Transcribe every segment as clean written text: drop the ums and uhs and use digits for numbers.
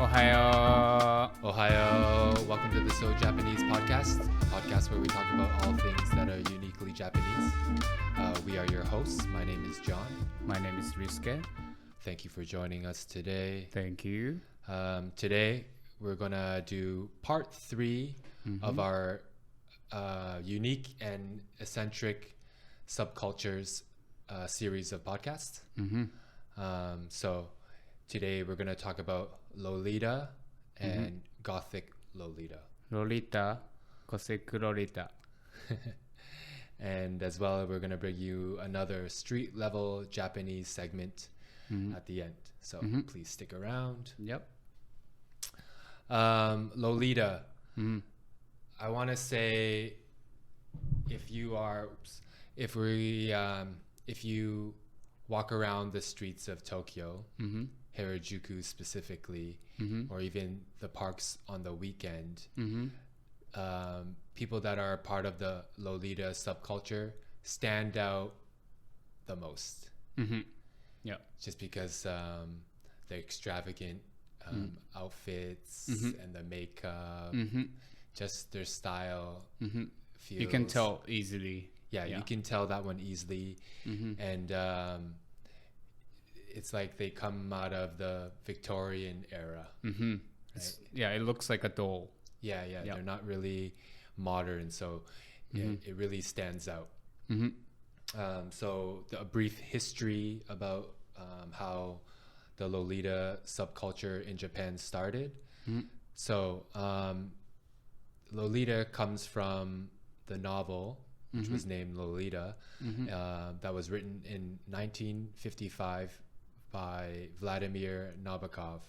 Ohayo. Welcome to the So Japanese podcast, a podcast where we talk about all things that are uniquely Japanese. We are your hosts. My name is John. My name is Ryusuke. Thank you for joining us today. Thank you. Today, we're going to do part 3 of our unique and eccentric subcultures series of podcasts. So today we're going to talk about Lolita and Gothic Lolita. Lolita, Gothic Lolita. And as well, we're going to bring you another street level Japanese segment at the end. So please stick around. Yep. Lolita. I want to say if you walk around the streets of Tokyo, Harajuku specifically, or even the parks on the weekend, people that are part of the Lolita subculture stand out the most. Yeah. Just because the extravagant outfits and the makeup, just their style feels... You can tell easily. Yeah, you can tell that one easily. And it's like they come out of the Victorian era. Right? Yeah, it looks like a doll. Yeah. They're not really modern, so it really stands out. So a brief history about how the Lolita subculture in Japan started. So Lolita comes from the novel, which was named Lolita, that was written in 1955 by Vladimir Nabokov.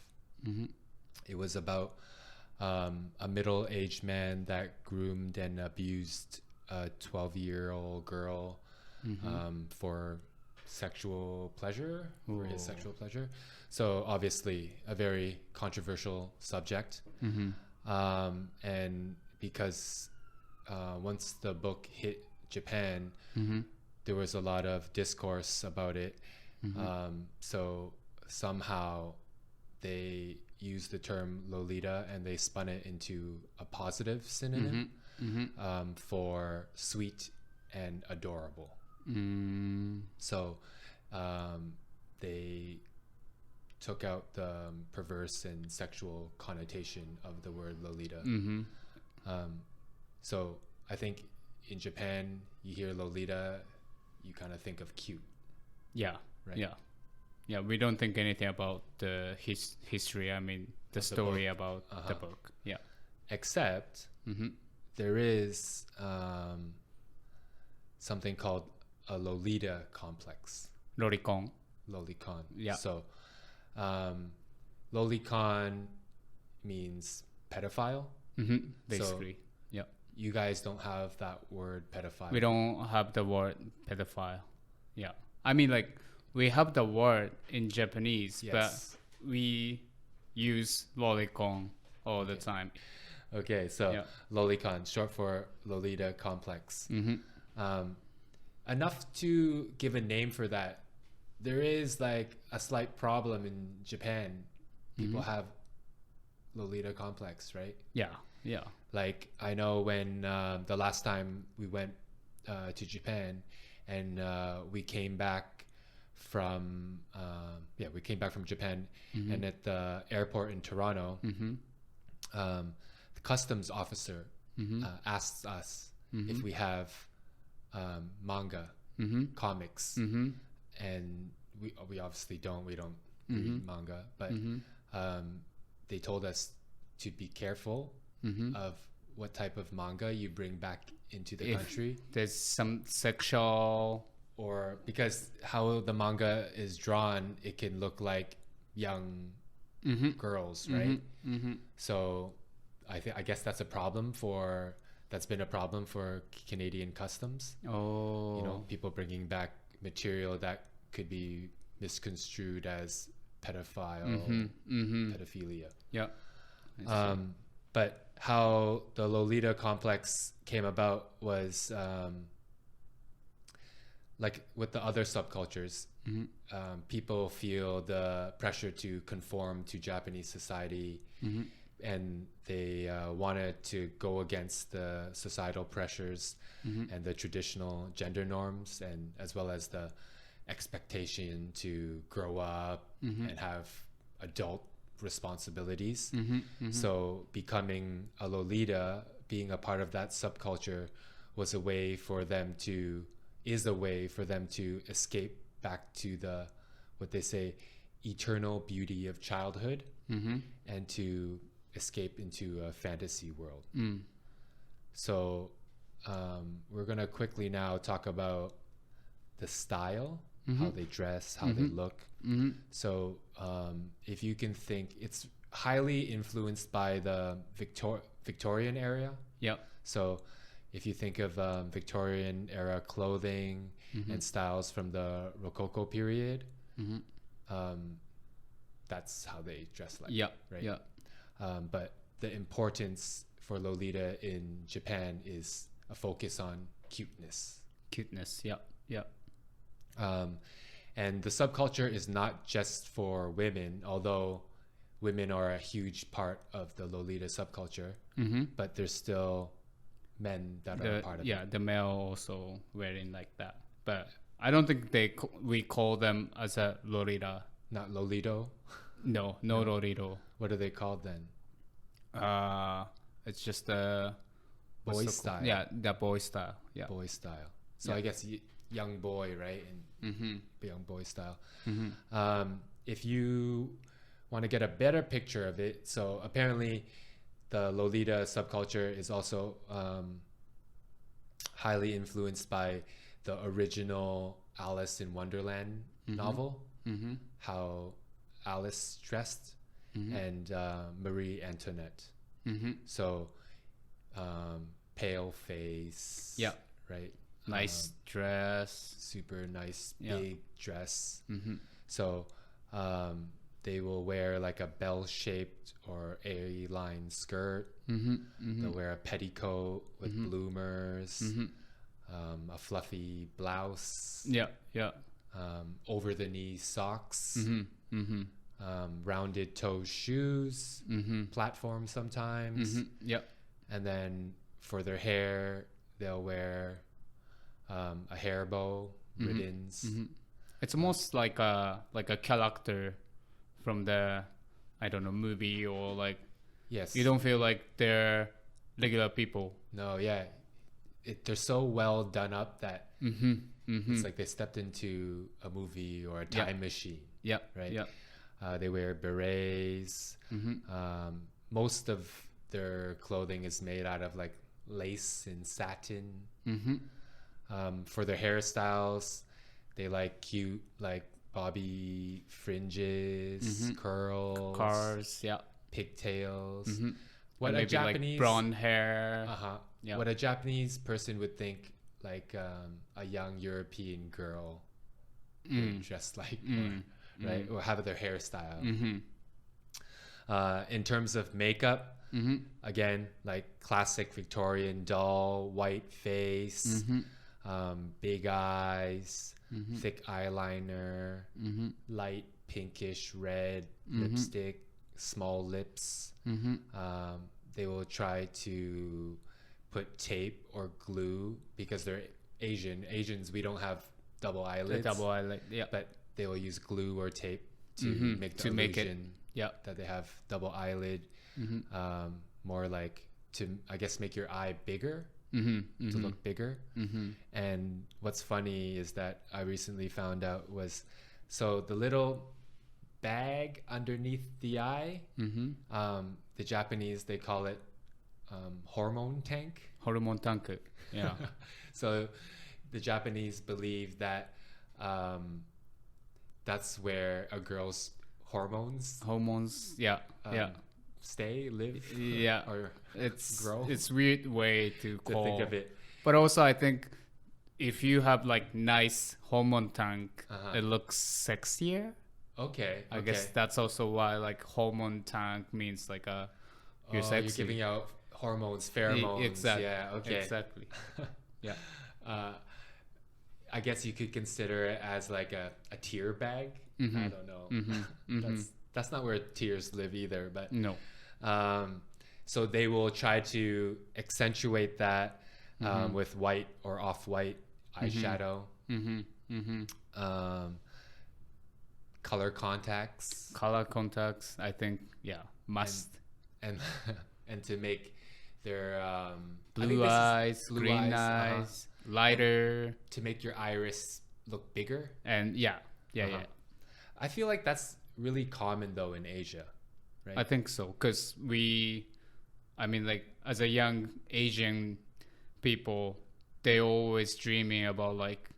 It was about a middle-aged man that groomed and abused a 12-year-old girl for sexual pleasure, for his sexual pleasure. So obviously a very controversial subject. And because once the book hit Japan, there was a lot of discourse about it. So somehow they used the term Lolita and they spun it into a positive synonym for sweet and adorable. So they took out the perverse and sexual connotation of the word Lolita. So I think in Japan, you hear Lolita, you kind of think of cute. Yeah, right? Yeah, we don't think anything about the history, the story about the book. Yeah. Except there is something called a Lolita complex. Lolicon. Yeah. So Lolicon means pedophile. Basically. So you guys don't have that word pedophile. We don't have the word pedophile. Yeah. We have the word in Japanese, but we use lolicon all the time. Okay, so Lolicon, short for Lolita complex. Enough to give a name for that. There is like a slight problem in Japan. People have Lolita complex, right? Yeah. Like I know when the last time we went to Japan and we came back from Japan, and at the airport in Toronto, the customs officer asked us if we have manga, comics, and we obviously don't. We don't read manga, but they told us to be careful of what type of manga you bring back into the country. There's some sexual, or because how the manga is drawn, it can look like young girls, right? So I guess that's been a problem for Canadian customs. People bringing back material that could be misconstrued as pedophilia. Yeah. But how the Lolita complex came about was like with the other subcultures, people feel the pressure to conform to Japanese society, and they wanted to go against the societal pressures and the traditional gender norms, and as well as the expectation to grow up and have adult responsibilities. So becoming a Lolita, being a part of that subculture, is a way for them to escape back to the, what they say, eternal beauty of childhood, and to escape into a fantasy world. So we're gonna quickly now talk about the style, how they dress, how they look. So if you can think, it's highly influenced by the Victorian era. So if you think of Victorian era clothing and styles from the Rococo period, that's how they dress like. Right? But the importance for Lolita in Japan is a focus on cuteness. And the subculture is not just for women, although women are a huge part of the Lolita subculture, but there's still men that are a part of it. The male also wearing like that. But I don't think we call them as a Lolita. Not Lolito? No, Lolito. What are they called then? It's just the boy style. Yeah, the boy style. Yeah. Boy style. So I guess young boy, right? And young boy style. If you want to get a better picture of it, so apparently the Lolita subculture is also highly influenced by the original Alice in Wonderland novel, how Alice dressed, and Marie Antoinette. So pale face, right? Nice dress, super nice big dress. So they will wear like a bell-shaped or A-line skirt. They'll wear a petticoat with bloomers, a fluffy blouse, over-the-knee socks, rounded toe shoes, platforms sometimes. And then for their hair, they'll wear a hair bow, ribbons. It's almost like a character from the, I don't know, movie, or like, you don't feel like they're regular people. No, they're so well done up that it's like they stepped into a movie or a time machine. Right? They wear berets. Most of their clothing is made out of like lace and satin. For their hairstyles, they like cute like bobby fringes, curls, cars, pigtails. What and a maybe Japanese like blonde hair. What a Japanese person would think like a young European girl dressed like, right? Or have their hairstyle. In terms of makeup, again, like classic Victorian doll, white face, big eyes, thick eyeliner, light pinkish red lipstick, small lips. They will try to put tape or glue because they're Asian. Asians, we don't have double eyelids. But they will use glue or tape to make the illusion that they have double eyelid. More like to, I guess, make your eye bigger, to look bigger. And what's funny is that I recently found out was, so the little bag underneath the eye, the Japanese, they call it hormone tank. Hormone tank, yeah. So the Japanese believe that that's where a girl's hormones live, or grow. It's weird way to call, think of it. But also I think if you have like nice hormone tank, it looks sexier. I guess that's also why like hormone tank means like you're sexy. You're giving out hormones, pheromones. Exactly. Yeah, okay. Exactly. I guess you could consider it as like a tear bag. I don't know. That's not where tears live either, but no. So they will try to accentuate that with white or off-white eyeshadow. Color contacts. I think, must. And to make their blue eyes, green eyes, lighter. To make your iris look bigger. And yeah. I feel like that's really common though in Asia, right? I think so, because as a young Asian people, they always dreaming about like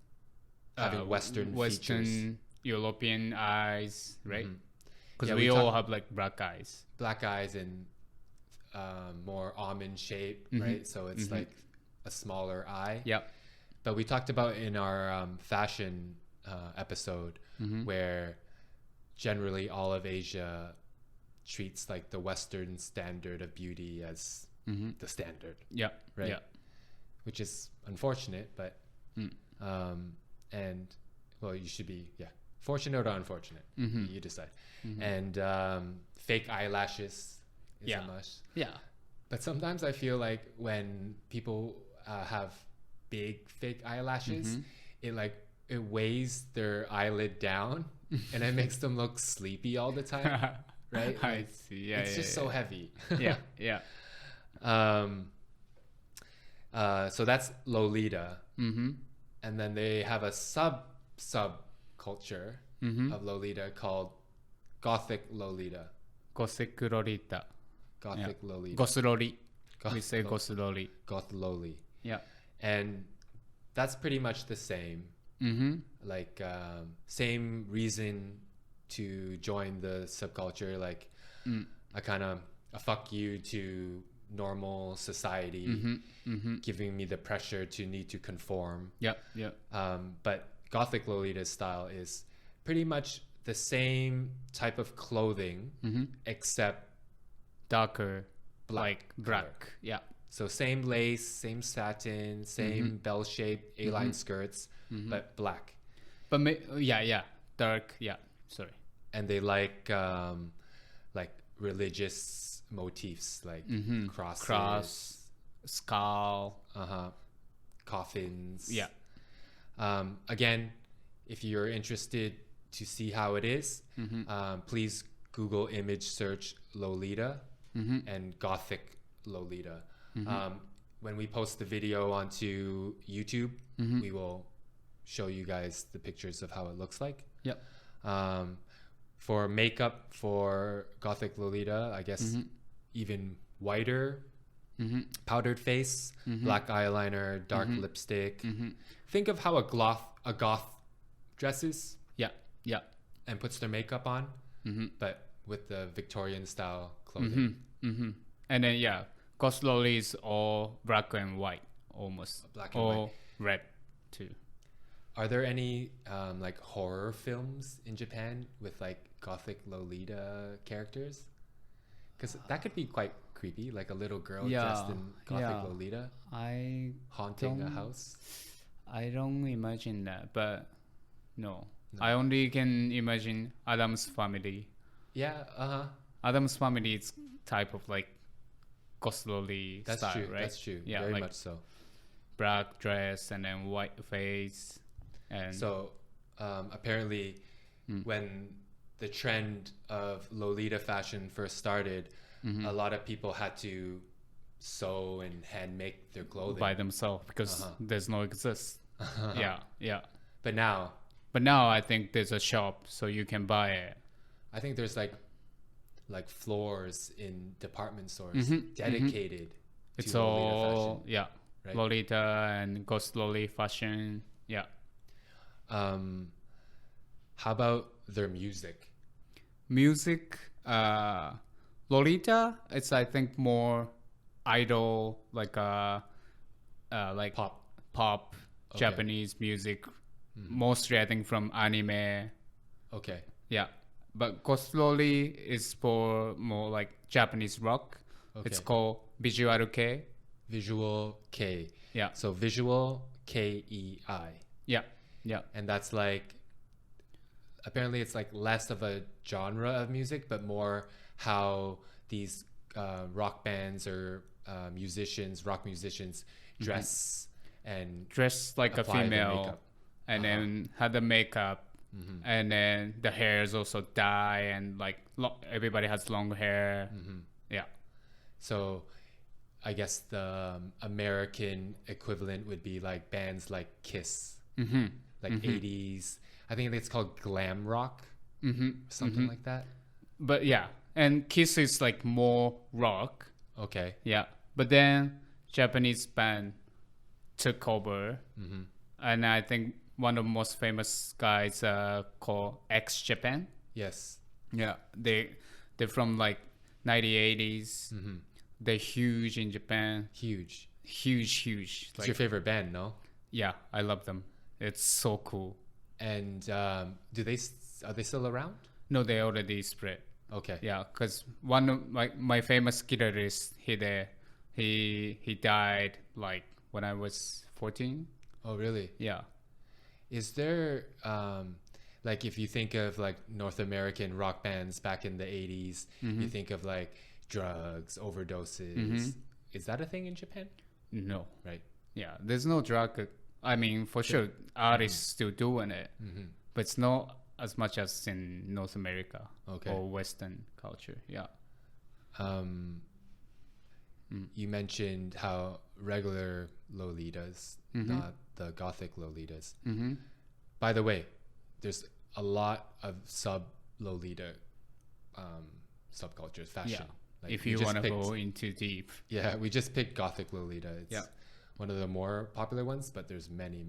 having Western features. European eyes, right? Because we all have like black eyes and more almond shape, right? So it's like a smaller eye. Yep. But we talked about in our fashion episode where generally all of Asia treats like the Western standard of beauty as the standard. Yeah. Right. Yeah. Which is unfortunate, but and well, you should be fortunate or unfortunate. You decide. And fake eyelashes is a must. Yeah. But sometimes I feel like when people have big fake eyelashes, it weighs their eyelid down and it makes them look sleepy all the time. Right? I see. Yeah. It's just so heavy. Yeah. So that's Lolita. And then they have a subculture of Lolita called Gothic Lolita. Gothic Lolita. Gothic Lolita. Goth Loli. We say Goth Loli. Goth Loli. Yeah. And that's pretty much the same. Like same reason to join the subculture, like a kind of a fuck you to normal society, giving me the pressure to need to conform. But Gothic Lolita's style is pretty much the same type of clothing, except darker, black. Yeah. So same lace, same satin, same bell-shaped A-line skirts, but black. But dark. Yeah. Sorry. And they like religious motifs, like crosses, cross, skull, coffins. Yeah. Again, if you're interested to see how it is, please Google image search Lolita and Gothic Lolita. When we post the video onto YouTube, we will show you guys the pictures of how it looks like. Yep. For makeup for Gothic Lolita, I guess even whiter, powdered face, black eyeliner, dark lipstick. Think of how a goth dresses. Yeah. And puts their makeup on, but with the Victorian style clothing. And then Goth Loli is all black and white, almost. Black and all white. Red too. Are there any like horror films in Japan with like Gothic Lolita characters? Because that could be quite creepy, like a little girl dressed in Gothic Lolita haunting a house. I don't imagine that, but no. I only can imagine Adam's Family. Adam's Family is type of like Goth Loli style, right? That's true. Yeah, very like much so. Black dress and then white face. And so apparently when the trend of Lolita fashion first started, a lot of people had to sew and hand make their clothing by themselves because there's no exist. Yeah. But now I think there's a shop so you can buy it. I think there's like floors in department stores dedicated it's to all Lolita fashion. Right? Lolita and Goth Loli fashion. How about their music? Lolita, it's I think more idol, like pop Japanese music, mostly I think from anime. Okay. Yeah, but Goth Loli is for more like Japanese rock. Okay. It's called Visual K. Visual K. Yeah. So Visual Kei. Yeah. Yeah. And that's like, apparently it's like less of a genre of music, but more how these rock bands or rock musicians dress and dress like a female and then had the makeup and then the hair is also dye and like everybody has long hair. Yeah. So I guess the American equivalent would be like bands like Kiss, like 80s. I think it's called glam rock, something like that. But yeah, and Kiss is like more rock. Okay. Yeah, but then Japanese band took over, and I think one of the most famous guys called X Japan. Yes. Yeah, they're from like 1980s. They're huge in Japan. Huge. It's like, your favorite band, no? Yeah, I love them. It's so cool. And are they still around? No, they already split. Okay. Yeah, because one of my famous guitarist, he died like when I was 14. Oh, really? Yeah. Is there like if you think of like North American rock bands back in the 80s, you think of like drugs, overdoses. Is that a thing in Japan? No. Right. Yeah, there's no drug. I mean, for sure, artists still doing it, but it's not as much as in North America or Western culture. Yeah. You mentioned how regular Lolitas, not the Gothic Lolitas. By the way, there's a lot of sub-Lolita subcultures, fashion. Yeah. Like if you want to go into deep. Yeah, we just picked Gothic Lolita. It's one of the more popular ones, but there's many.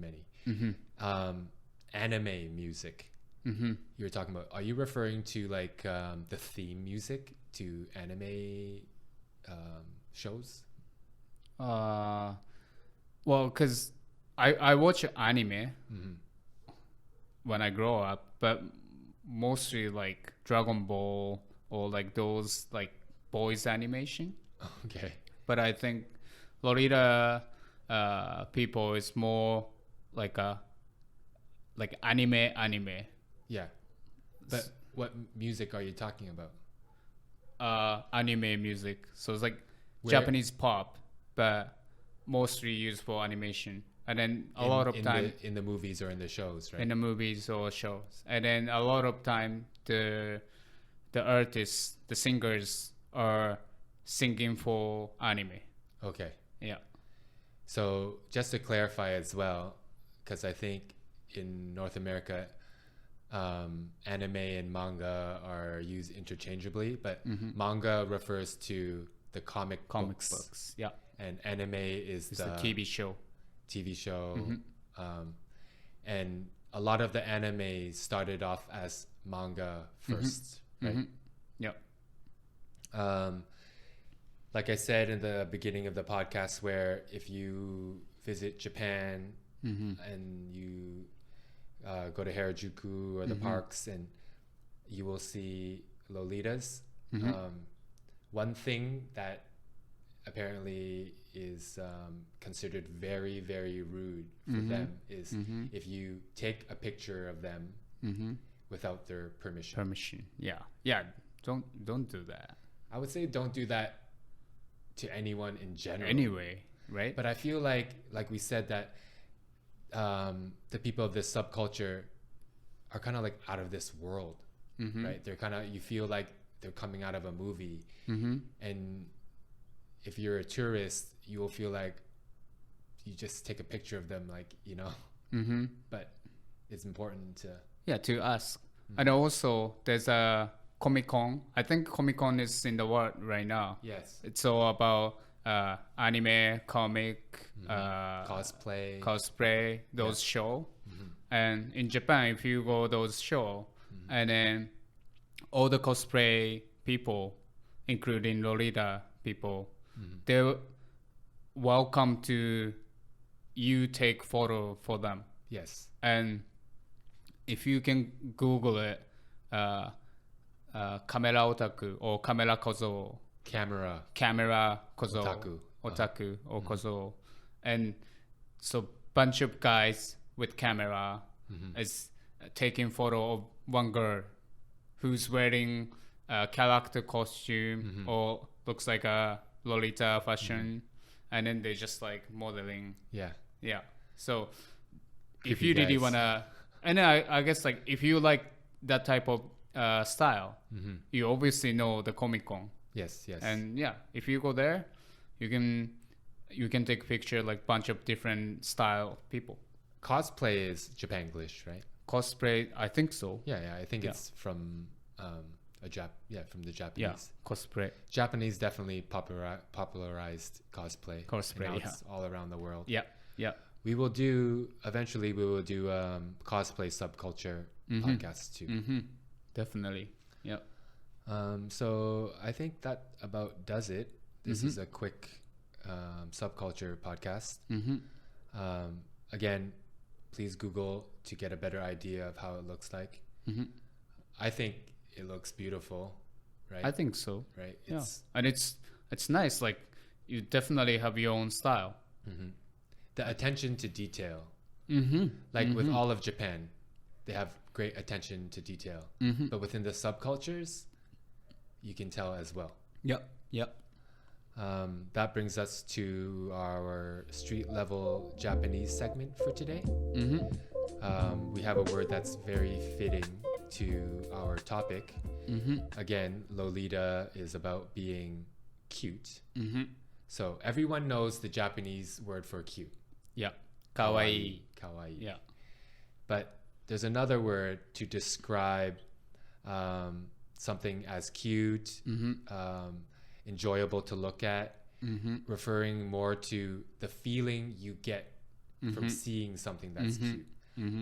Anime music. You were talking about, are you referring to like the theme music to anime shows? Well, because I watch anime when I grow up, but mostly like Dragon Ball or like those like boys animation. Okay. But I think Lolita people is more like anime. Yeah. But what music are you talking about? Anime music. So it's like Japanese pop, but mostly used for animation. And then a lot of time in the movies or in the shows, right? In the movies or shows. And then a lot of time the artists, the singers are singing for anime. Okay. Yeah. So just to clarify as well, because I think in North America, anime and manga are used interchangeably, but manga refers to the comic books. Yeah. And anime is the TV show. And a lot of the anime started off as manga first, right? Yeah. Like I said in the beginning of the podcast, where if you visit Japan and you go to Harajuku or the parks, and you will see Lolitas. One thing that apparently is considered very, very rude for them is if you take a picture of them without their permission. Yeah. Don't do that. I would say don't do that to anyone in general. Anyway, right? But I feel like we said that the people of this subculture are kind of like out of this world, right? They're kind of, you feel like they're coming out of a movie, and if you're a tourist, you will feel like you just take a picture of them, like, you know. But it's important to ask. And also there's a Comic-Con. I think Comic-Con is in the world right now. Yes. It's all about anime, comic, cosplay, those show. And in Japan, if you go those show, and then all the cosplay people, including Lolita people, they're welcome to you take photo for them. Yes. And if you can Google it, camera otaku or camera kozo. Camera kozo. Otaku or kozo. And so bunch of guys with camera is taking photo of one girl who's wearing a character costume or looks like a Lolita fashion, and then they just like modeling. Yeah. So Creepy if you really guys. wanna, and I guess like if you like that type of style, you obviously know the Comic-Con. Yes. And yeah, if you go there, you can take a picture like bunch of different style people. Cosplay is Japanglish, right? Cosplay, I think so. Yeah. I think it's from from the Japanese. Yeah, cosplay. Japanese definitely popularized cosplay. Cosplay, and now it's all around the world. Yeah. Eventually we will do cosplay subculture podcasts too. Definitely. Yeah. So I think that about does it. This is a quick subculture podcast. Again, please Google to get a better idea of how it looks like. I think it looks beautiful, right? I think so. Right? And it's nice. Like you definitely have your own style. The attention to detail. Like with all of Japan, they have great attention to detail. But within the subcultures, you can tell as well. Yep. That brings us to our street level Japanese segment for today. We have a word that's very fitting to our topic. Again, Lolita is about being cute. So everyone knows the Japanese word for cute. Yeah. Kawaii. Kawaii. Yeah. But there's another word to describe something as cute, enjoyable to look at, referring more to the feeling you get from seeing something that's cute.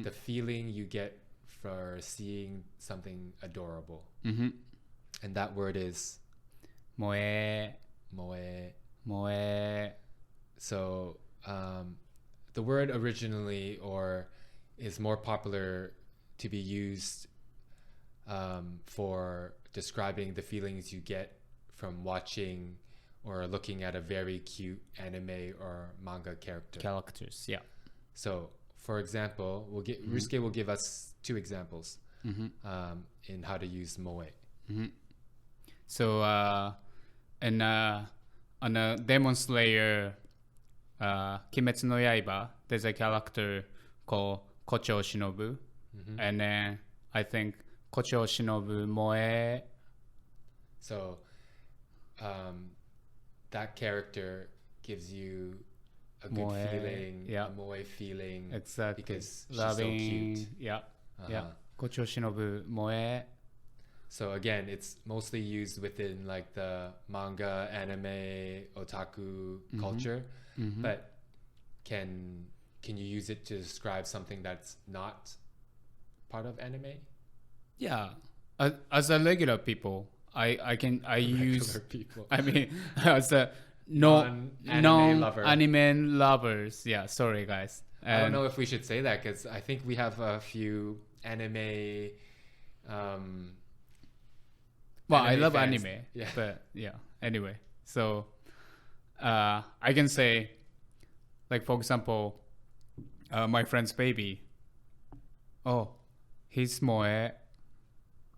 The feeling you get for seeing something adorable. And that word is moe. So the word originally is more popular to be used for describing the feelings you get from watching or looking at a very cute anime or manga Characters, yeah. So, for example, Rusuke will give us 2 examples in how to use moe. So, on a Demon Slayer, Kimetsu no Yaiba, there's a character called Kocho Shinobu, and then I think Kocho Shinobu moe. So, that character gives you a good feeling, a moe feeling, exactly, because she's loving, so cute. Yeah. Kocho Shinobu moe. So again, it's mostly used within like the manga, anime, otaku culture, but can you use it to describe something that's not part of anime? Yeah, as a regular people, I use people. I mean, as a non-anime lovers. Yeah, sorry guys. I don't know if we should say that because I think we have a few anime. Well, anime I love fans. anime, but yeah. Anyway, so I can say, like for example, my friend's baby. Oh, he's moe.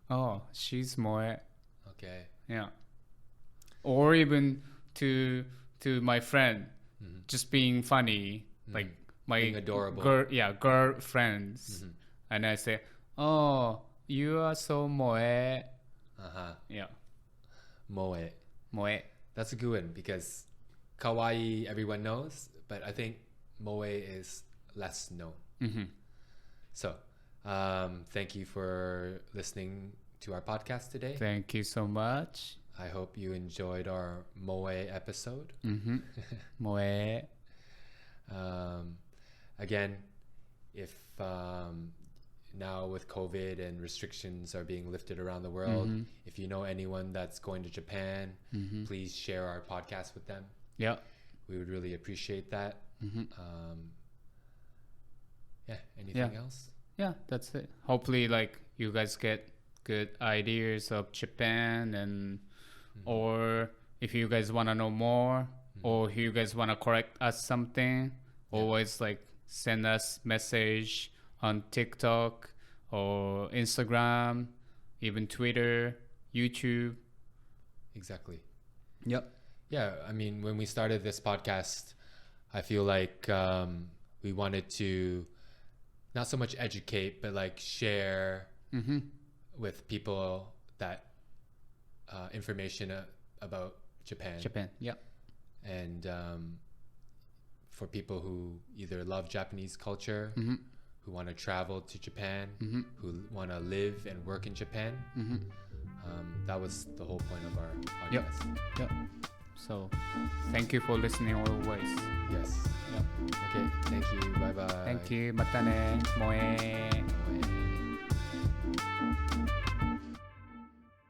Oh, she's moe. Okay. Yeah. Or even to my friend, just being funny, like my being adorable. Girlfriends, and I say, "Oh, you are so moe." Yeah. Moe. That's a good one because kawaii everyone knows, but I think moe is less known. So, thank you for listening to our podcast today. Thank you so much. I hope you enjoyed our moe episode. Moe. Again, if now with COVID and restrictions are being lifted around the world, if you know anyone that's going to Japan, please share our podcast with them. Yeah. We would really appreciate that. Anything else? Yeah, that's it. Hopefully, like, you guys get good ideas of Japan, and or if you guys want to know more, or if you guys want to correct us something, always like send us message on TikTok or Instagram, even Twitter, YouTube. Exactly. Yep. Yeah, I mean, when we started this podcast, I feel like we wanted to not so much educate, but like share with people that information about Japan. Japan, yeah. And for people who either love Japanese culture, who want to travel to Japan, who want to live and work in Japan, that was the whole point of our podcast. Yep. So, thank you for listening always. Yes. Yep. Okay, thank you. Bye bye. Thank you. またね。もえー。